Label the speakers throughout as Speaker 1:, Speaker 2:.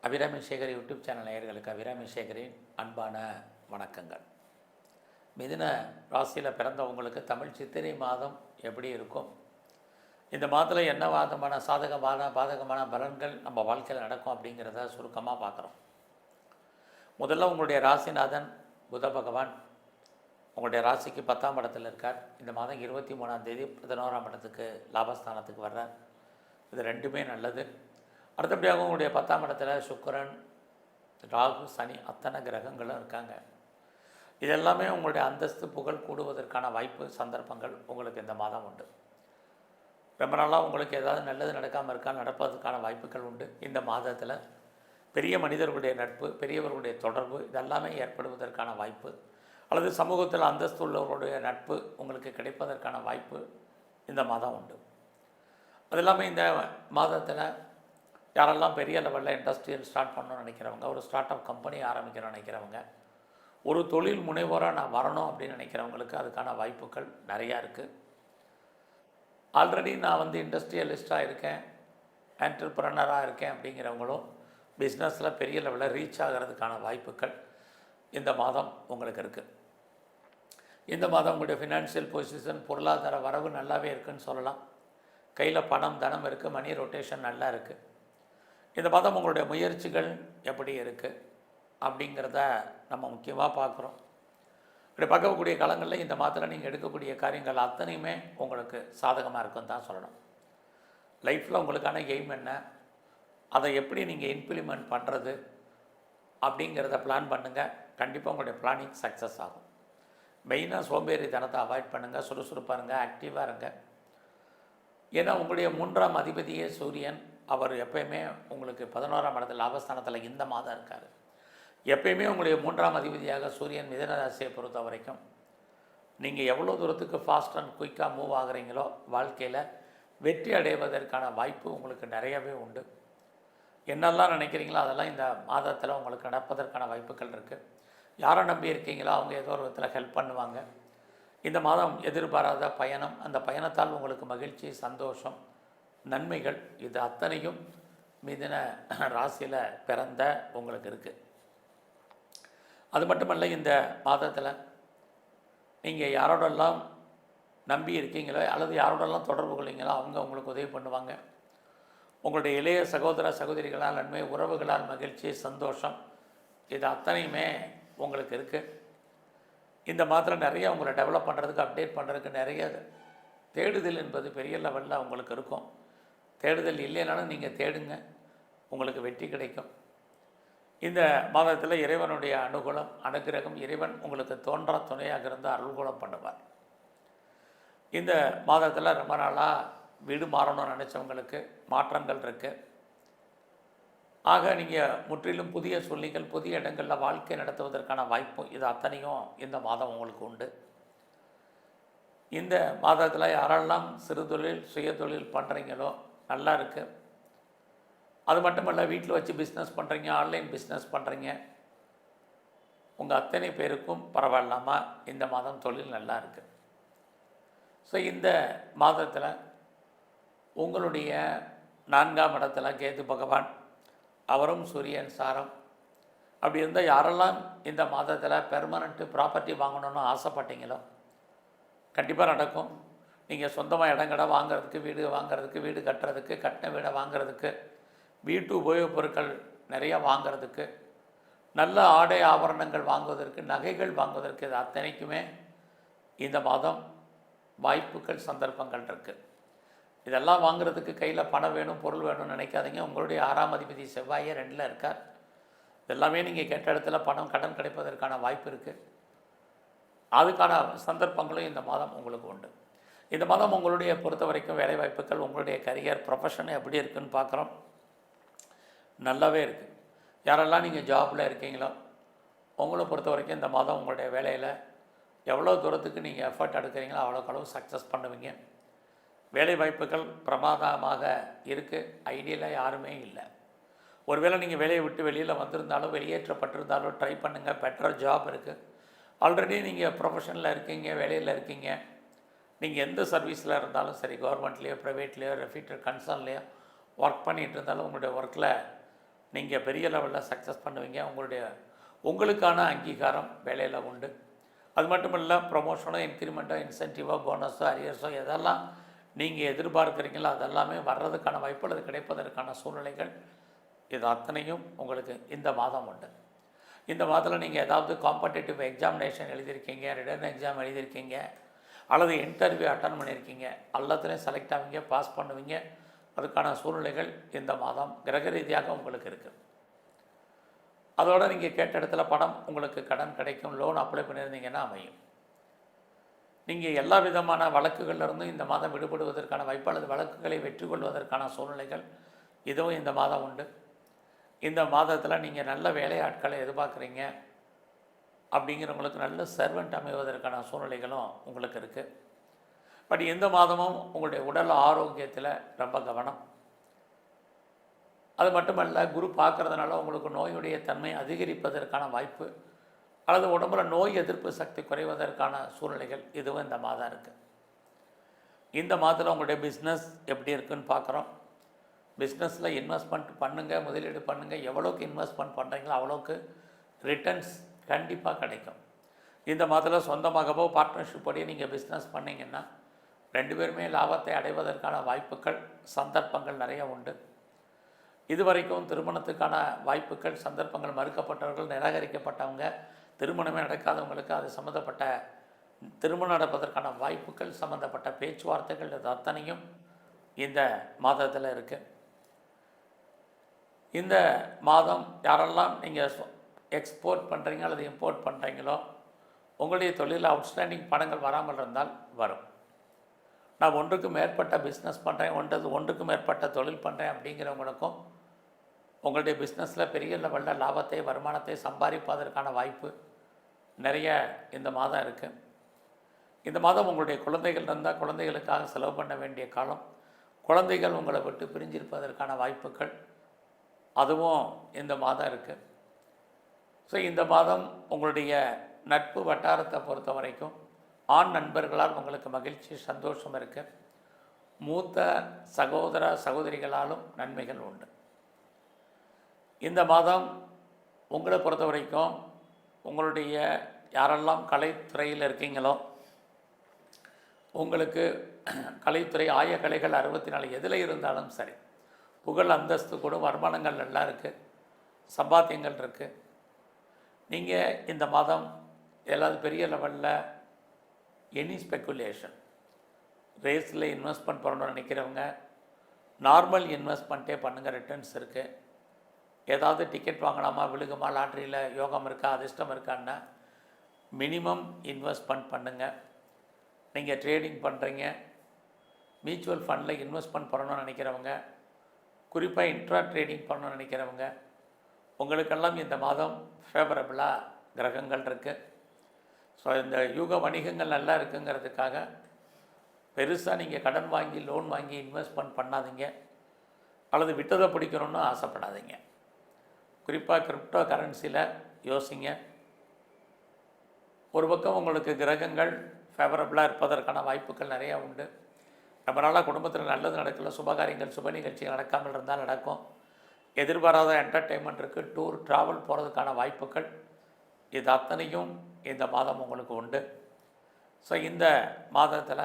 Speaker 1: Abirami Sekar YouTube channel நேயர்களுக்கு அபிராமி சேகரின் அன்பான வணக்கங்கள். மிதுன ராசியில் பிறந்தவங்களுக்கு தமிழ் சித்திரை மாதம் எப்படி இருக்கும், இந்த மாதத்தில் என்ன விதமான சாதகமான பாதகமான பலன்கள் நம்ம வாழ்க்கையில் நடக்கும் அப்படிங்கிறத சுருக்கமாக பார்க்குறோம். முதல்ல உங்களுடைய ராசிநாதன் புத பகவான் உங்களுடைய ராசிக்கு 10ஆம் இடத்தில் இருக்கார். இந்த மாதம் 23ஆம் தேதி 11ஆம் இடத்துக்கு லாபஸ்தானத்துக்கு வர்றார். இது ரெண்டுமே நல்லது. அடுத்தபடியாக உங்களுடைய 10ஆம் இடத்துல சுக்கிரன், ராகு, சனி அத்தனை கிரகங்களும் இருக்காங்க. இதெல்லாமே உங்களுடைய அந்தஸ்து புகழ் கூடுவதற்கான வாய்ப்பு சந்தர்ப்பங்கள் உங்களுக்கு இந்த மாதம் உண்டு. ரொம்ப நாளாக உங்களுக்கு ஏதாவது நல்லது நடக்காமல் இருக்கா, நடப்பதற்கான வாய்ப்புகள் உண்டு. இந்த மாதத்தில் பெரிய மனிதர்களுடைய நட்பு, பெரியவர்களுடைய தொடர்பு இதெல்லாமே ஏற்படுவதற்கான வாய்ப்பு, அல்லது சமூகத்தில் அந்தஸ்து உள்ளவர்களுடைய நட்பு உங்களுக்கு கிடைப்பதற்கான வாய்ப்பு இந்த மாதம் உண்டு. அது இல்லாமல் இந்த மாதத்தில் யாரெல்லாம் பெரிய லெவலில் இண்டஸ்ட்ரியல் ஸ்டார்ட் பண்ணணும்னு நினைக்கிறவங்க, ஒரு ஸ்டார்ட் அப் கம்பெனி ஆரம்பிக்கணும்னு நினைக்கிறவங்க, ஒரு தொழில் முனைவோராக நான் வரணும் அப்படின்னு நினைக்கிறவங்களுக்கு அதுக்கான வாய்ப்புகள் நிறையா இருக்குது. ஆல்ரெடி நான் இண்டஸ்ட்ரியலிஸ்ட்டாக இருக்கேன், என்டர்பிரனராக இருக்கேன் அப்படிங்கிறவங்களும் பிஸ்னஸில் பெரிய லெவலில் ரீச் ஆகிறதுக்கான வாய்ப்புகள் இந்த மாதம் உங்களுக்கு இருக்குது. இந்த மாதம் உங்களுடைய ஃபினான்ஷியல் பொசிஷன், பொருளாதார வரவு நல்லாவே இருக்குதுன்னு சொல்லலாம். கையில் பணம் தனம் இருக்குது, மணி ரொட்டேஷன் நல்லா இருக்குது. இந்த மாதம் உங்களுடைய முயற்சிகள் எப்படி இருக்குது அப்படிங்கிறத நம்ம முக்கியமாக பார்க்குறோம். இப்படி பார்க்கக்கூடிய காலங்களில் இந்த மாதத்தில் நீங்கள் எடுக்கக்கூடிய காரியங்கள் அத்தனையுமே உங்களுக்கு சாதகமாக இருக்குன்னு தான் சொல்லணும். லைஃப்பில் உங்களுக்கான எய்ம் என்ன, அதை எப்படி நீங்கள் இம்ப்ளிமெண்ட் பண்ணுறது அப்படிங்கிறத பிளான் பண்ணுங்கள். கண்டிப்பாக உங்களுடைய பிளானிங் சக்ஸஸ் ஆகும். மெயினாக சோம்பேறித்தனத்தை அவாய்ட் பண்ணுங்கள், சுறுசுறுப்பாக இருங்க, ஆக்டிவாக இருங்க. ஏன்னா உங்களுடைய 3ஆம் அதிபதியே சூரியன், அவர் எப்பயுமே உங்களுக்கு 11ஆம் இடத்துல லாபஸ்தானத்தில் இந்த மாதம் இருக்கார். எப்பயுமே உங்களுடைய 3ஆம் அதிபதியாக சூரியன் மிதுன ராசியை பொறுத்த வரைக்கும் நீங்கள் எவ்வளோ தூரத்துக்கு ஃபாஸ்ட் அண்ட் குயிக்காக மூவ் ஆகுறீங்களோ வாழ்க்கையில் வெற்றி அடைவதற்கான வாய்ப்பு உங்களுக்கு நிறையவே உண்டு. என்னெல்லாம் நினைக்கிறீங்களோ அதெல்லாம் இந்த மாதத்தில் உங்களுக்கு நடப்பதற்கான வாய்ப்புகள் இருக்குது. யாரை நம்பி இருக்கீங்களோ அவங்க ஏதோ ஒரு விதத்தில் ஹெல்ப் பண்ணுவாங்க. இந்த மாதம் எதிர்பாராத பயணம், அந்த பயணத்தால் உங்களுக்கு மகிழ்ச்சி, சந்தோஷம், நன்மைகள் இது அத்தனையும் மிதுன ராசியில் பிறந்த உங்களுக்கு இருக்குது. அது மட்டுமல்ல, இந்த மாதத்தில் நீங்கள் யாரோடெல்லாம் நம்பி இருக்கீங்களோ அல்லது யாரோடெல்லாம் தொடர்பு கொள்வீங்களோ அவங்க உங்களுக்கு உதவி பண்ணுவாங்க. உங்களுடைய இளைய சகோதர சகோதரிகளால் நன்மை, உறவுகளால் மகிழ்ச்சி, சந்தோஷம் இது அத்தனையுமே உங்களுக்கு இருக்குது. இந்த மாதத்தில் நிறைய உங்களை டெவலப் பண்ணுறதுக்கு, அப்டேட் பண்ணுறதுக்கு நிறைய தேடுதல் என்பது பெரிய லெவலில் உங்களுக்கு இருக்கும். தேடுதல் இல்லைனாலும் நீங்கள் தேடுங்க, உங்களுக்கு வெற்றி கிடைக்கும். இந்த மாதத்தில் இறைவனுடைய அனுகூலம், அனுகிரகம், இறைவன் உங்களுக்கு தோன்றா துணையாக இருந்து அருள்கூலம் பண்ணுவார். இந்த மாதத்தில் ரொம்ப நாளாக வீடு மாறணும்னு நினச்சவங்களுக்கு மாற்றங்கள் இருக்குது. ஆக நீங்கள் முற்றிலும் புதிய சூழ்நிலைகள், புதிய இடங்களில் வாழ்க்கை நடத்துவதற்கான வாய்ப்பும் இது அத்தனையும் இந்த மாதம் உங்களுக்கு உண்டு. இந்த மாதத்தில் யாரெல்லாம் சிறு தொழில், சுய தொழில் பண்ணுறீங்களோ நல்லா இருக்குது. அது மட்டுமல்ல, வீட்டில் வச்சு பிஸ்னஸ் பண்ணுறீங்க, ஆன்லைன் பிஸ்னஸ் பண்ணுறீங்க, உங்கள் அத்தனை பேருக்கும் பரவாயில்லாமல் இந்த மாதம் தொழில் நல்லா இருக்குது. ஸோ இந்த மாதத்தில் உங்களுடைய 4ஆம் இடத்துல கேது பகவான், அவரும் சூரியன் சாரம். அப்படி இருந்தால் யாரெல்லாம் இந்த மாதத்தில் பெர்மனண்ட்டு ப்ராப்பர்ட்டி வாங்கணுன்னு ஆசைப்பட்டீங்களோ கண்டிப்பாக நடக்கும். நீங்கள் சொந்தமாக இடங்கடை வாங்கிறதுக்கு, வீடு வாங்கிறதுக்கு, வீடு கட்டுறதுக்கு, கட்டின வீடை வாங்கிறதுக்கு, வீட்டு உபயோகப் பொருட்கள் நிறையா வாங்கிறதுக்கு, நல்ல ஆடை ஆபரணங்கள் வாங்குவதற்கு, நகைகள் வாங்குவதற்கு இது அத்தனைக்குமே இந்த மாதம் வாய்ப்புகள், சந்தர்ப்பங்கள் இருக்குது. இதெல்லாம் வாங்குறதுக்கு கையில் பணம் வேணும், பொருள் வேணும்னு நினைக்காதீங்க. உங்களுடைய 6ஆம் அதிபதி செவ்வாயே 2ல் இருக்கார். இதெல்லாமே நீங்கள் கேட்ட இடத்துல பணம், கடன் கிடைப்பதற்கான வாய்ப்பு இருக்குது. அதுக்கான சந்தர்ப்பங்களும் இந்த மாதம் உங்களுக்கு உண்டு. இந்த மாதம் உங்களுடைய பொறுத்த வரைக்கும் வேலை வாய்ப்புகள், உங்களுடைய கரியர், ப்ரொஃபஷன் எப்படி இருக்குதுன்னு பார்க்குறோம். நல்லாவே இருக்குது. யாரெல்லாம் நீங்கள் ஜாபில் இருக்கீங்களோ உங்களை பொறுத்த வரைக்கும் இந்த மாதம் உங்களுடைய வேலையில் எவ்வளோ தூரத்துக்கு நீங்கள் எஃபர்ட் எடுக்கிறீங்களோ அவ்வளோக்களவு சக்ஸஸ் பண்ணுவீங்க. வேலை வாய்ப்புகள் பிரமாதமாக இருக்குது. ஐடியலாக யாருமே இல்லை. ஒருவேளை நீங்கள் வேலையை விட்டு வெளியில் வந்திருந்தாலும், வெளியேற்றப்பட்டிருந்தாலும் ட்ரை பண்ணுங்கள். பெட்டர் ஜாப் இருக்குது. ஆல்ரெடி நீங்கள் ப்ரொஃபஷனில் இருக்கீங்க, வேலையில் இருக்கீங்க, நீங்கள் எந்த சர்வீஸில் இருந்தாலும் சரி, கவர்மெண்ட்லேயோ ப்ரைவேட்லேயோ ரெஃப்யூட்டர் கன்சர்ன்லேயோ ஒர்க் பண்ணிகிட்டு இருந்தாலும் உங்களுடைய ஒர்க்கில் நீங்கள் பெரிய லெவலில் சக்ஸஸ் பண்ணுவீங்க. உங்களுக்கான அங்கீகாரம் வேலையில் உண்டு. அது மட்டும் இல்லை, ப்ரொமோஷனோ, இன்க்ரிமெண்ட்டோ, இன்சென்டிவோ, போனஸோ, அரியர்ஸோ எதெல்லாம் நீங்கள் எதிர்பார்க்குறீங்களோ அதெல்லாமே வர்றதுக்கான வாய்ப்பு அல்லது கிடைப்பதற்கான சூழ்நிலைகள் இது அத்தனையும் உங்களுக்கு இந்த மாதம் உண்டு. இந்த மாதத்தில் நீங்கள் ஏதாவது காம்படிட்டிவ் எக்ஸாமினேஷன் எழுதியிருக்கீங்க, ரிட்டன் எக்ஸாம் எழுதியிருக்கீங்க, அல்லது இன்டர்வியூ அட்டன் பண்ணியிருக்கீங்க, எல்லாத்துலேயும் செலக்ட் ஆவீங்க, பாஸ் பண்ணுவீங்க. அதுக்கான சூழ்நிலைகள் இந்த மாதம் கிரக ரீதியாக உங்களுக்கு இருக்குது. அதோடு நீங்கள் கேட்ட இடத்துல பணம் உங்களுக்கு கடன் கிடைக்கும், லோன் அப்ளை பண்ணியிருந்தீங்கன்னா அமையும். நீங்கள் எல்லா விதமான வழக்குகளிலிருந்தும் இந்த மாதம் விடுபடுவதற்கான வாய்ப்பு அல்லது வழக்குகளை வெற்றி கொள்வதற்கான சூழ்நிலைகள் இதுவும் இந்த மாதம் உண்டு. இந்த மாதத்தில் நீங்கள் நல்ல வேலையாட்களை எதிர்பார்க்குறீங்க அப்படிங்கிறவங்களுக்கு நல்ல சர்வெண்ட் அமைவதற்கான சூழ்நிலைகளும் உங்களுக்கு இருக்குது. பட் இந்த மாதமும் உங்களுடைய உடல் ஆரோக்கியத்தில் ரொம்ப கவனம். அது மட்டுமல்ல, குரு பார்க்குறதுனால உங்களுக்கு நோயுடைய தன்மை அதிகரிப்பதற்கான வாய்ப்பு அல்லது உடம்புல நோய் எதிர்ப்பு சக்தி குறைவதற்கான சூழ்நிலைகள் இதுவும் இந்த மாதம் இருக்குது. இந்த மாதத்தில் உங்களுடைய பிஸ்னஸ் எப்படி இருக்குதுன்னு பார்க்குறோம். பிஸ்னஸில் இன்வெஸ்ட்மெண்ட் பண்ணுங்கள், முதலீடு பண்ணுங்கள். எவ்வளோக்கு இன்வெஸ்ட்மெண்ட் பண்ணுறீங்களோ அவ்வளோக்கு ரிட்டர்ன்ஸ் கண்டிப்பாக கிடைக்கும். இந்த மாதத்தில் சொந்தமாகவோ பார்ட்னர்ஷிப் படி நீங்கள் பிஸ்னஸ் பண்ணிங்கன்னா 2 பேருமே லாபத்தை அடைவதற்கான வாய்ப்புகள், சந்தர்ப்பங்கள் நிறைய உண்டு. இதுவரைக்கும் திருமணத்துக்கான வாய்ப்புகள், சந்தர்ப்பங்கள் மறுக்கப்பட்டவர்கள், நிராகரிக்கப்பட்டவங்க, திருமணமே நடக்காதவங்களுக்கு அது சம்மந்தப்பட்ட திருமணம் நடப்பதற்கான வாய்ப்புகள் சம்மந்தப்பட்ட பேச்சுவார்த்தைகள் இது அத்தனையும் இந்த மாதத்தில் இருக்குது. இந்த மாதம் யாரெல்லாம் நீங்கள் எக்ஸ்போர்ட் பண்ணுறீங்க அல்லது இம்போர்ட் பண்ணுறீங்களோ உங்களுடைய தொழிலில் அவுட்ஸ்டாண்டிங் பணங்கள் வராமல் இருந்தால் வரும். நான் ஒன்றுக்கு மேற்பட்ட பிஸ்னஸ் பண்ணுறேன், ஒன்றுக்கு மேற்பட்ட தொழில் பண்ணுறேன் அப்படிங்கிறவங்களுக்கும் உங்களுடைய பிஸ்னஸில் பெரிய லெவலில் லாபத்தை, வருமானத்தை சம்பாதிப்பதற்கான வாய்ப்பு நிறைய இந்த மாதம் இருக்குது. இந்த மாதம் உங்களுடைய குழந்தைகள் இருந்தால் குழந்தைகளுக்காக செலவு பண்ண வேண்டிய காலம். குழந்தைகள் உங்களை விட்டு பிரிஞ்சிருப்பதற்கான வாய்ப்புகள் அதுவும் இந்த மாதம் இருக்குது. ஸோ இந்த மாதம் உங்களுடைய நட்பு வட்டாரத்தை பொறுத்த வரைக்கும் ஆண் நண்பர்களால் உங்களுக்கு மகிழ்ச்சி, சந்தோஷம் இருக்குது. மூத்த சகோதர சகோதரிகளாலும் நன்மைகள் உண்டு. இந்த மாதம் உங்களை பொறுத்த வரைக்கும் உங்களுடைய யாரெல்லாம் கலைத்துறையில் இருக்கீங்களோ உங்களுக்கு கலைத்துறை, ஆயக்கலைகள் 64 எதில் இருந்தாலும் சரி, புகழ், அந்தஸ்து கூட, வருமானங்கள் நல்லா இருக்குது, சம்பாத்தியங்கள் இருக்குது. நீங்கள் இந்த மாதம் எல்லாவது பெரிய லெவலில் எனி ஸ்பெக்குலேஷன், ரேஸில் இன்வெஸ்ட்மெண்ட் பண்ணணும்னு நினைக்கிறவங்க நார்மல் இன்வெஸ்ட்மெண்ட்டே பண்ணுங்கள், ரிட்டர்ன்ஸ் இருக்குது. ஏதாவது டிக்கெட் வாங்கலாமா, விழுகுமா, லாட்ரியில் யோகம் இருக்கா, அதிர்ஷ்டம் இருக்கான்னா மினிமம் இன்வெஸ்ட்மெண்ட் பண்ணுங்கள். நீங்கள் ட்ரேடிங் பண்ணுறீங்க, மியூச்சுவல் ஃபண்டில் இன்வெஸ்ட்மெண்ட் பண்ணணும்னு நினைக்கிறவங்க, குறிப்பாக இன்ட்ரா ட்ரேடிங் பண்ணணும்னு நினைக்கிறவங்க உங்களுக்கெல்லாம் இந்த மாதம் ஃபேவரபுளாக கிரகங்கள் இருக்குது. ஸோ இந்த யூக வணிகங்கள் நல்லா இருக்குங்கிறதுக்காக பெருசாக நீங்கள் கடன் வாங்கி, லோன் வாங்கி இன்வெஸ்ட்மெண்ட் பண்ணாதீங்க, அல்லது விட்டதை பிடிக்கணும்னு ஆசைப்படாதீங்க. குறிப்பாக கிரிப்டோ கரன்சியில் யோசிங்க. ஒரு பக்கம் உங்களுக்கு கிரகங்கள் ஃபேவரபுளாக இருப்பதற்கான வாய்ப்புகள் நிறையா உண்டு. ரொம்ப நாளாக குடும்பத்தில் நல்லது நடக்கல, சுபகாரியங்கள், சுப நிகழ்ச்சிகள் நடக்காமல் இருந்தால் நடக்கும். எதிர்பாராத என்டர்டெயின்மெண்ட் இருக்குது, டூர், ட்ராவல் போகிறதுக்கான வாய்ப்புகள் இது அத்தனையும் இந்த மாதம் உங்களுக்கு உண்டு. ஸோ இந்த மாதத்தில்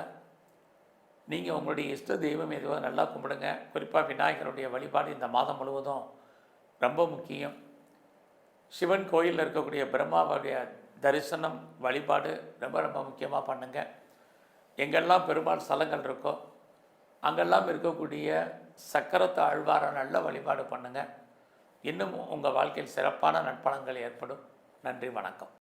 Speaker 1: நீங்கள் உங்களுடைய இஷ்ட தெய்வம் எதுவோ நல்லா கும்பிடுங்க. குறிப்பாக விநாயகருடைய வழிபாடு இந்த மாதம் முழுவதும் ரொம்ப முக்கியம். சிவன் கோயிலில் இருக்கக்கூடிய பிரம்மாவுடைய தரிசனம், வழிபாடு ரொம்ப ரொம்ப முக்கியமாக பண்ணுங்கள். எங்கெல்லாம் பெருமாள் ஸ்தலங்கள் இருக்கோ அங்கெல்லாம் இருக்கக்கூடிய சக்கரத்து ஆழ்வாரை நல்ல வழிபாடு பண்ணுங்கள். இன்னும் உங்கள் வாழ்க்கையில் சிறப்பான நற்பலன்கள் ஏற்படும். நன்றி, வணக்கம்.